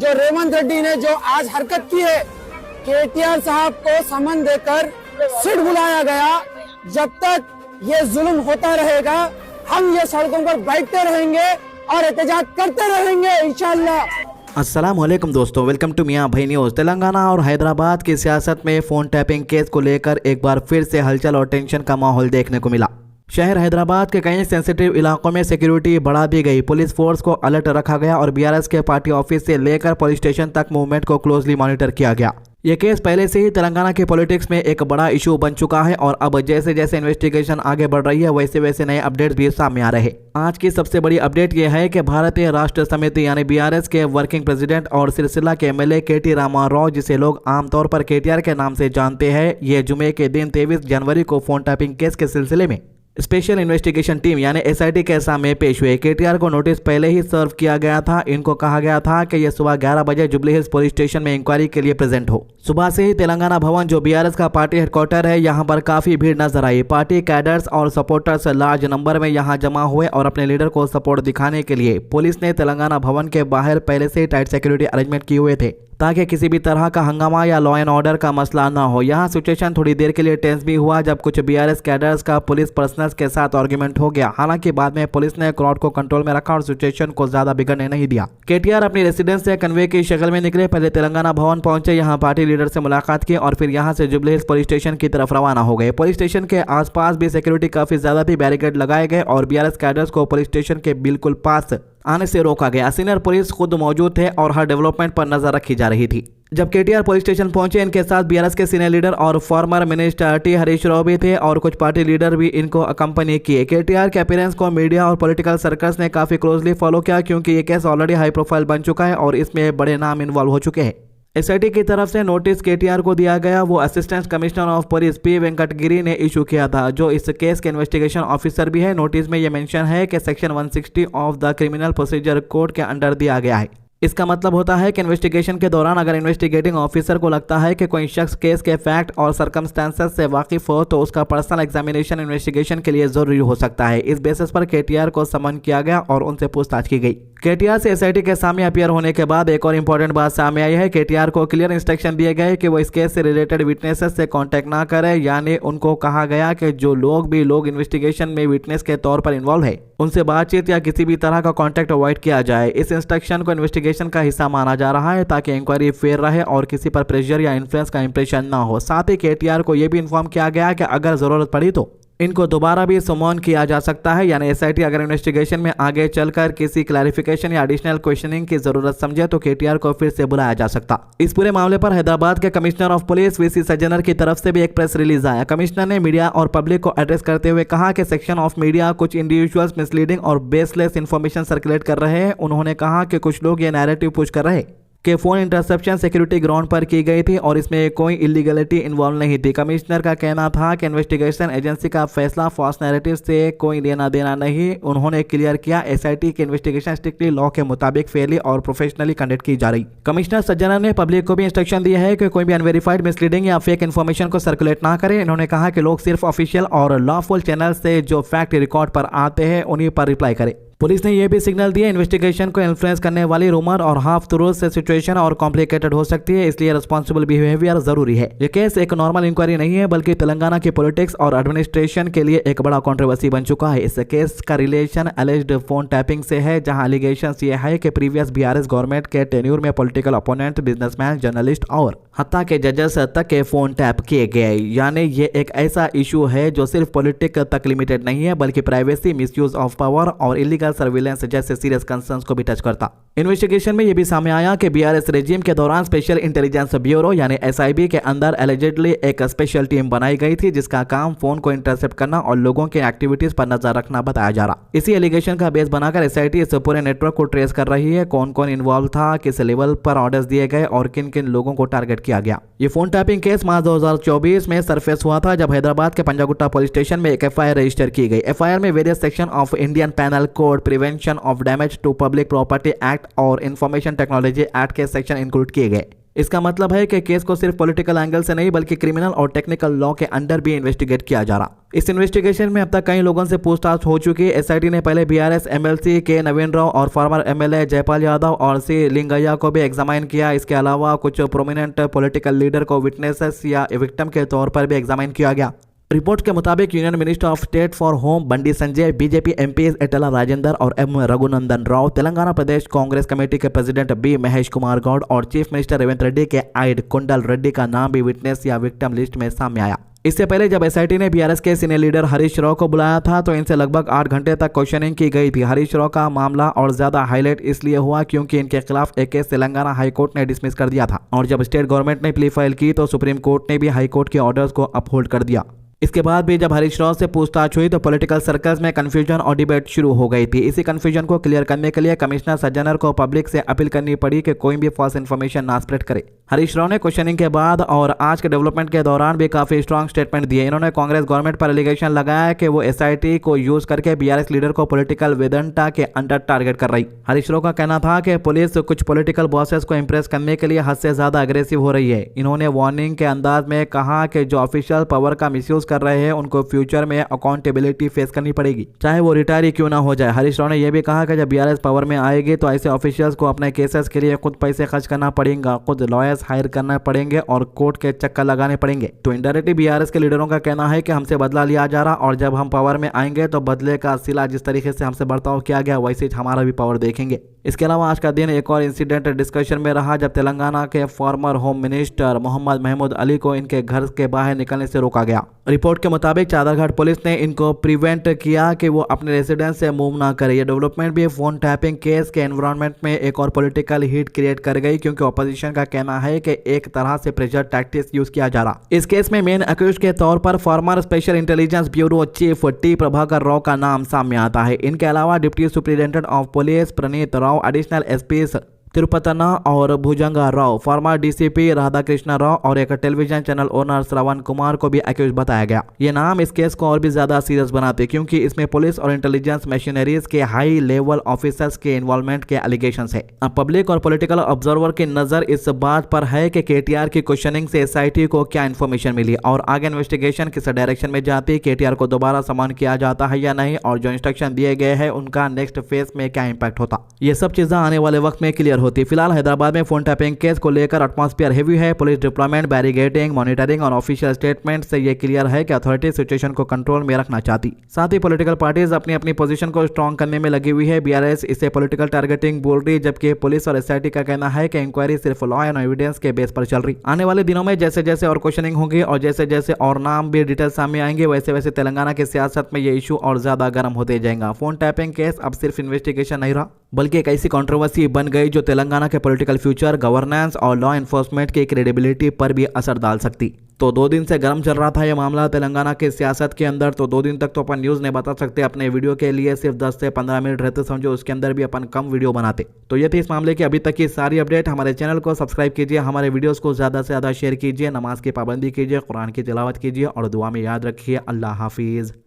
जो रेवंत रेड्डी ने जो आज हरकत की है, केटीआर साहब को समन देकर सिट बुलाया गया। जब तक ये जुल्म होता रहेगा हम ये सड़कों पर बैठते रहेंगे और एहतजाज करते रहेंगे इंशाअल्लाह। अस्सलाम वालेकुम दोस्तों, वेलकम टू मियां भाई न्यूज़। तेलंगाना और हैदराबाद की सियासत में फ़ोन टैपिंग केस को लेकर एक बार फिर से हलचल और टेंशन का माहौल देखने को मिला। शहर हैदराबाद के कई सेंसिटिव इलाकों में सिक्योरिटी बढ़ा दी गई, पुलिस फोर्स को अलर्ट रखा गया और बीआरएस के पार्टी ऑफिस से लेकर पुलिस स्टेशन तक मूवमेंट को क्लोजली मॉनिटर किया गया। ये केस पहले से ही तेलंगाना की पॉलिटिक्स में एक बड़ा इशू बन चुका है और अब जैसे जैसे इन्वेस्टिगेशन आगे बढ़ रही है वैसे वैसे नए अपडेट्स भी सामने आ रहे हैं। आज की सबसे बड़ी अपडेट ये है कि भारतीय राष्ट्र समिति यानी बीआरएस के वर्किंग प्रेसिडेंट और सिरसिला के एमएलए केटी रामा राव, जिसे लोग आमतौर पर केटीआर के नाम से जानते हैं, ये जुमे के दिन 23 जनवरी को फोन टैपिंग केस के सिलसिले में स्पेशल इन्वेस्टिगेशन टीम यानी एसआईटी के सामने पेश हुए। केटीआर को नोटिस पहले ही सर्व किया गया था। इनको कहा गया था कि यह सुबह 11 बजे जुबली हिल्स पुलिस स्टेशन में इंक्वायरी के लिए प्रेजेंट हो। सुबह से ही तेलंगाना भवन, जो बीआरएस का पार्टी हेडक्वार्टर है, यहां पर काफी भीड़ नजर आई। पार्टी कैडर्स और सपोर्टर्स लार्ज नंबर में यहां जमा हुए और अपने लीडर को सपोर्ट दिखाने के लिए पुलिस ने तेलंगाना भवन के बाहर पहले से ही टाइट सिक्योरिटी अरेंजमेंट किए हुए थे ताकि किसी भी तरह का हंगामा या लॉ एंड ऑर्डर का मसला ना हो। यहाँ सिचुएशन थोड़ी देर के लिए टेंस भी हुआ जब कुछ बीआरएस कैडर्स का पुलिस पर्सनल्स के साथ आर्गुमेंट हो गया। हालांकि बाद में पुलिस ने क्राउड को कंट्रोल में रखा और सिचुएशन को ज्यादा बिगड़ने नहीं दिया। केटीआर अपनी रेसिडेंस से कन्वे की शक्ल में निकले। पहले तेलंगाना भवन पहुंचे, यहाँ पार्टी लीडर से मुलाकात की और फिर यहाँ से जुबली हिल्स पुलिस स्टेशन की तरफ रवाना हो गए। पुलिस स्टेशन के आसपास भी सिक्योरिटी काफी ज्यादा थी, बैरिकेड लगाए गए और बीआरएस कैडर्स को पुलिस स्टेशन के बिल्कुल पास आने से रोका गया। सीनियर पुलिस खुद मौजूद थे और हर डेवलपमेंट पर नजर रखी जा रही थी। जब केटीआर पुलिस स्टेशन पहुंचे, इनके साथ बीआरएस के सीनियर लीडर और former minister T Harish Rao भी थे और कुछ पार्टी लीडर भी इनको अकंपनी किए। केटीआर के अपीयरेंस को मीडिया और पॉलिटिकल सर्कल्स ने काफी क्लोजली फॉलो किया क्योंकि ये केस ऑलरेडी हाई प्रोफाइल बन चुका है और इसमें बड़े नाम इन्वॉल्व हो चुके हैं। एसआईटी की तरफ से नोटिस केटीआर को दिया गया, वो assistant commissioner of police P Venkatagiri ने इशू किया था, जो इस केस के इन्वेस्टिगेशन ऑफिसर भी है। नोटिस में यह मेंशन है कि section 160 of the criminal procedure code के अंडर दिया गया है। इसका मतलब होता है कि इन्वेस्टिगेशन के दौरान अगर इन्वेस्टिगेटिंग ऑफिसर को लगता है कि कोई शख्स केस के फैक्ट और सर्कमस्टेंसेस से वाकिफ हो तो उसका पर्सनल एग्जामिनेशन इन्वेस्टिगेशन के लिए जरूरी हो सकता है। इस बेसिस पर केटीआर को समन किया गया और उनसे पूछताछ की गई। केटीआर से एसआईटी के सामने अपीयर होने के बाद एक और इंपॉर्टेंट बात सामने आई है। केटीआर को क्लियर इंस्ट्रक्शन दिए गए कि वो इस केस से रिलेटेड विटनेसेस से कांटेक्ट ना करें, यानी उनको कहा गया कि जो लोग इन्वेस्टिगेशन में विटनेस के तौर पर इन्वॉल्व है उनसे बातचीत या किसी भी तरह का कांटेक्ट अवॉइड किया जाए। इस इंस्ट्रक्शन को इन्वेस्टिगेशन का हिस्सा माना जा रहा है ताकि इंक्वायरी फेयर रहे और किसी पर प्रेशर या इन्फ्लुएंस का इंप्रेशन ना हो। साथ ही केटीआर को यह भी इन्फॉर्म किया गया कि अगर जरूरत पड़ी तो इनको दोबारा भी समन किया जा सकता है, यानी एसआईटी अगर इन्वेस्टिगेशन में आगे चलकर किसी क्लैरिफिकेशन या एडिशनल क्वेश्चनिंग की जरूरत समझे तो केटीआर को फिर से बुलाया जा सकता। इस पूरे मामले पर हैदराबाद के commissioner of police VC Sajjanar की तरफ से भी एक प्रेस रिलीज आया। कमिश्नर ने मीडिया और पब्लिक को एड्रेस करते हुए कहा कि सेक्शन ऑफ मीडिया कुछ इंडिविजुअल्स मिसलीडिंग और बेसलेस इंफॉर्मेशन सर्कुलेट कर रहे हैं। उन्होंने कहा कि कुछ लोग ये नैरेटिव पुश कर रहे कि फोन इंटरसेप्शन सिक्योरिटी ग्राउंड पर की गई थी और इसमें कोई इलीगलिटी इन्वॉल्व नहीं थी। कमिश्नर का कहना था कि इन्वेस्टिगेशन एजेंसी का फैसला फॉल्स नैरेटिव से कोई लेना देना नहीं। उन्होंने क्लियर किया एसआईटी की इन्वेस्टिगेशन स्ट्रिक्टली लॉ के मुताबिक फेयरली और प्रोफेशनली कंडक्ट की जा रही। कमिश्नर सज्जनर ने पब्लिक को भी इंस्ट्रक्शन दिया है कि कोई भी अनवेरीफाइड मिसलीडिंग या फेक इन्फॉर्मेशन को सर्कुलेट ना करे। इन्होंने कहा कि लोग सिर्फ ऑफिशियल और लॉफुल चैनल से जो फैक्ट रिकॉर्ड पर आते हैं उन्हीं पर रिप्लाई करें। पुलिस ने यह भी सिग्नल दिया इन्वेस्टिगेशन को इन्फ्लुएंस करने वाली रूमर और हाफ ट्रूथ से सिचुएशन और कॉम्प्लिकेटेड हो सकती है, इसलिए रिस्पॉन्सिबल बिहेवियर जरूरी है। यह केस एक नॉर्मल इंक्वायरी नहीं है बल्कि तेलंगाना की पॉलिटिक्स और एडमिनिस्ट्रेशन के लिए एक बड़ा कंट्रोवर्सी बन चुका है। इस केस का रिलेशन एलिज्ड फोन टैपिंग से है, जहां एलिगेशंस ये है कि प्रीवियस बीआरएस गवर्नमेंट के टेन्यूर में पॉलिटिकल अपोनेंट, बिजनेसमैन, जर्नलिस्ट और हत्ता के जजेस तक के फोन टैप किए गए। यानी ये एक ऐसा इशू है जो सिर्फ पॉलिटिक्स तक लिमिटेड नहीं है बल्कि प्राइवेसी, मिसयूज ऑफ पावर और इलीगल सर्विलेंस जैसे सीरियस कंसर्न्स को भी टच करता। इन्वेस्टिगेशन में यह भी सामने आया कि बीआरएस रेजिम के दौरान स्पेशल इंटेलिजेंस ब्यूरो यानी एसआईबी के अंदर एलिजिडली एक स्पेशल टीम बनाई गई थी जिसका काम फोन को इंटरसेप्ट करना और लोगों के एक्टिविटीज पर नजर रखना बताया जा रहा। इसी एलिगेशन का बेस बनाकर एसआईटी इस पूरे नेटवर्क को ट्रेस कर रही है, कौन कौन इन्वॉल्व था, किस लेवल पर ऑर्डर्स दिए गए और किन किन लोगों को टारगेट किया गया। ये फोन टैपिंग केस मार्च 2024 में सरफेस हुआ था जब हैदराबाद के पंजागुट्टा पुलिस स्टेशन में एक एफआईआर रजिस्टर की गई। एफआईआर में various section of Indian penal code, prevention of damage to public property act और इंफॉर्मेशन टेक्नोलॉजी एक्ट के सेक्शन इंक्लूड किए गए। इसका मतलब है कि केस को सिर्फ पॉलिटिकल एंगल से नहीं बल्कि क्रिमिनल और टेक्निकल लॉ के अंडर भी इन्वेस्टिगेट किया जा रहा। इस इन्वेस्टिगेशन में अब तक कई लोगों से पूछताछ हो चुकी है। एसआईटी ने पहले बीआरएस एमएलसी के नवीन राव और फॉर्मर एमएलए जयपाल यादव और सी लिंगैया को भी एग्जामाइन किया। इसके अलावा कुछ प्रोमिनेंट पॉलिटिकल लीडर को विटनेसेस या विक्टिम के तौर पर भी एग्जामाइन किया गया। रिपोर्ट के मुताबिक union minister of state for home Bandi Sanjay, BJP MPs Etela Rajender और M Raghunandan Rao, Telangana Pradesh Congress committee के प्रेसिडेंट बी महेश कुमार गौड़ और चीफ मिनिस्टर रेवंत रेड्डी के आइड कुंडल रेड्डी का नाम भी विटनेस या विक्टिम लिस्ट में सामने आया। इससे पहले जब एसआईटी ने बीआरएस के सीनियर लीडर हरीश राव को बुलाया था तो इनसे लगभग 8 घंटे तक क्वेश्चनिंग की गई थी। हरीश राव का मामला और ज्यादा हाईलाइट इसलिए हुआ क्योंकि इनके खिलाफ एक केस तेलंगाना हाईकोर्ट ने डिसमिस कर दिया था और जब स्टेट गवर्नमेंट ने प्ली फाइल की तो सुप्रीम कोर्ट ने भी हाईकोर्ट के ऑर्डर्स को अपहोल्ड कर दिया। इसके बाद भी जब हरीश राव से पूछताछ हुई तो पॉलिटिकल सर्कल्स में कंफ्यूजन और डिबेट शुरू हो गई थी। इसी कंफ्यूजन को क्लियर करने के लिए कमिश्नर सज्जनर को पब्लिक से अपील करनी पड़ी कि कोई भी फॉल्स इन्फॉर्मेशन ना स्प्रेड करे। हरीश राव ने क्वेश्चनिंग के बाद और आज के डेवलपमेंट के दौरान भी काफी स्ट्रांग स्टेटमेंट दिए। इन्होंने कांग्रेस गवर्नमेंट पर एलिगेशन लगाया कि वो एसआईटी को यूज करके बीआरएस लीडर को पॉलिटिकल वेदंता के अंडर टारगेट कर रही। हरीश राव का कहना था कि पुलिस कुछ पॉलिटिकल बॉसेस को इंप्रेस करने के लिए हद से ज्यादा अग्रेसिव हो रही है। इन्होंने वार्निंग के अंदाज में कहा कि जो ऑफिशियल पावर का मिसयूज कर रहे हैं उनको फ्यूचर में अकाउंटेबिलिटी फेस करनी पड़ेगी, चाहे वो रिटायर ही क्यों ना हो जाए। हरीश राव ने यह भी कहा कि जब बीआरएस पावर में आएगी तो ऐसे ऑफिशियल्स को अपने केसेस के लिए खुद पैसे खर्च करना पड़ेगा, खुद लॉयर्स हायर करना पड़ेंगे और कोर्ट के चक्कर लगाने पड़ेंगे। तो इनडायरेक्टली बीआरएस के लीडरों का कहना है कि हमसे बदला लिया जा रहा और जब हम पावर में आएंगे तो बदले का सिला जिस तरीके से हमसे बर्ताव किया गया वैसे हमारा भी पावर देखेंगे। इसके अलावा आज का दिन एक और इंसिडेंट डिस्कशन में रहा जब तेलंगाना के former home minister Mohammed Mahmood Ali को इनके घर के बाहर निकलने से रोका गया। रिपोर्ट के मुताबिक चादरघाट पुलिस ने इनको प्रिवेंट किया कि वो अपने रेसिडेंस से मूव ना करे। ये डेवलपमेंट भी फोन टैपिंग केस के एनवायरनमेंट में एक और पॉलिटिकल हीट क्रिएट कर गई क्योंकि ऑपोजिशन का कहना है कि एक तरह से प्रेशर टैक्टिक्स यूज किया जा रहा। इस केस में मेन अक्यूज्ड के तौर पर former special intelligence bureau chief T Prabhakar Rao का नाम सामने आता है। इनके अलावा deputy superintendent of police Praneeth Rao, additional SPs Tirupathanna और भुजंगा राव, फॉर्मर डीसीपी राधाकृष्ण राव और एक television channel owner Shravan Kumar को भी अक्यूज बताया गया। ये नाम इस केस को और भी ज्यादा सीरियस बनाते क्योंकि इसमें पुलिस और इंटेलिजेंस मशीनरीज के हाई लेवल ऑफिसर्स के इन्वॉल्वमेंट के एलिगेशंस है। अब पब्लिक और पॉलिटिकल ऑब्जर्वर की नजर इस बात पर है कि केटीआर की क्वेश्चनिंग से एसआईटी को क्या इन्फॉर्मेशन मिली और आगे इन्वेस्टिगेशन किस डायरेक्शन में जाती, केटीआर को दोबारा समन किया जाता है या नहीं और जो इंस्ट्रक्शन दिए गए हैं उनका नेक्स्ट फेज में क्या इंपैक्ट होता। ये सब चीजें आने वाले वक्त में क्लियर होती। फिलहाल हैदराबाद में फोन टैपिंग केस को लेकर एटमॉस्फेयर हेवी है। पुलिस डिप्लॉयमेंट, बैरिगेडिंग, मॉनिटरिंग और ऑफिशियल स्टेटमेंट से ये क्लियर है कि अथॉरिटी सिचुएशन को कंट्रोल में रखना चाहती। साथ ही पॉलिटिकल पार्टीज अपनी अपनी पोजीशन को स्ट्रांग करने में लगी हुई है। बीआरएस इसे पॉलिटिकल टारगेटिंग बोल रही जबकि पुलिस और एसआईटी का कहना है कि इंक्वायरी सिर्फ लॉ एंड एविडेंस के बेस पर चल रही। आने वाले दिनों में जैसे जैसे और क्वेश्चनिंग होगी और जैसे जैसे और नाम भी डिटेल सामने आएंगे वैसे वैसे तेलंगाना की सियासत में ये इशू और ज्यादा गर्म होते जाएगा। फोन टैपिंग केस अब सिर्फ इन्वेस्टिगेशन नहीं रहा बल्कि एक ऐसी कंट्रोवर्सी बन गई जो तेलंगाना के पॉलिटिकल फ्यूचर, गवर्नेंस और लॉ एनफोर्समेंट की क्रेडिबिलिटी पर भी असर डाल सकती। तो 2 दिन से गर्म चल रहा था ये मामला तेलंगाना के सियासत के अंदर। तो 2 दिन तक तो अपन न्यूज़ नहीं बता सकते, अपने वीडियो के लिए सिर्फ 10 से 15 मिनट रहते समझो, उसके अंदर भी अपन कम वीडियो बनाते। तो ये थी इस मामले की अभी तक की सारी अपडेट। हमारे चैनल को सब्सक्राइब कीजिए, हमारे वीडियोस को ज़्यादा से ज़्यादा शेयर कीजिए, नमाज की पाबंदी कीजिए, कुरान की तिलावत कीजिए और दुआ में याद रखिए। अल्लाह हाफिज़।